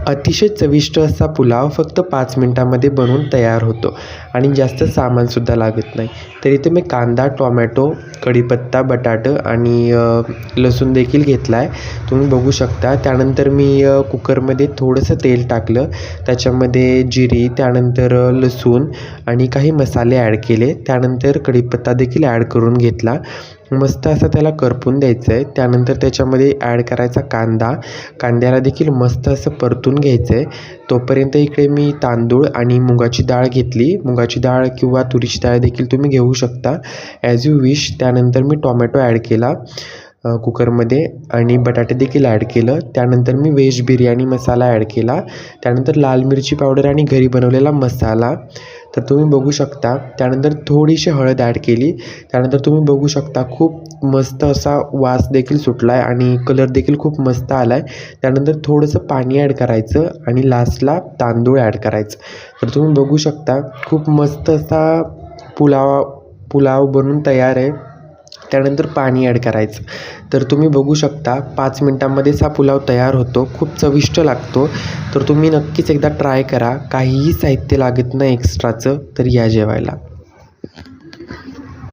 अतिशय चविष्ट असा पुलाव फक्त 5 मिनटामध्ये बनवून तयार होतो आणि जास्त सामानसुद्धा लागत नाही. तर इथे मी कांदा, टोमॅटो, कढीपत्ता, बटाटं आणि लसूण देखील घेतला आहे, तुम्ही बघू शकता. त्यानंतर मी कुकरमध्ये थोडंसं तेल टाकलं, त्याच्यामध्ये जिरी, त्यानंतर लसूण आणि काही मसाले ॲड केले. त्यानंतर कढीपत्ता देखील ॲड करून घेतला. मस्त असं त्याला करपून द्यायचं आहे. त्यानंतर त्याच्यामध्ये ॲड करायचा कांद्याला देखील मस्त असं परतून घ्यायचं आहे. तोपर्यंत इकडे मी तांदूळ आणि मुगाची डाळ घेतली. मुगाची डाळ किंवा तुरीची डाळ देखील तुम्ही घेऊ शकता, ॲज यू विश. त्यानंतर मी टोमॅटो ॲड केला कुकरमध्ये आणि बटाटे देखील ॲड केलं. त्यानंतर मी व्हेज बिर्याणी मसाला ॲड केला. त्यानंतर लाल मिरची पावडर आणि घरी बनवलेला मसाला, तर तुम्ही बघू शकता. त्यानंतर थोडीशी हळद ॲड केली. त्यानंतर तुम्ही बघू शकता खूप मस्त असा वास देखील सुटला आहे आणि कलर देखील खूप मस्त आला आहे. त्यानंतर थोडंसं पाणी ॲड करायचं आणि लास्टला तांदूळ ॲड करायचं. तर तुम्ही बघू शकता खूप मस्त असा पुलाव बनून तयार आहे. त्यानंतर पाणी ॲड करायचं. तर तुम्ही बघू शकता 5 मिनटांमध्येच हा पुलाव तयार होतो. खूप चविष्ट लागतो. तर तुम्ही नक्कीच एकदा ट्राय करा. काहीही साहित्य लागत नाही एक्स्ट्राचं, तर या जेवायला.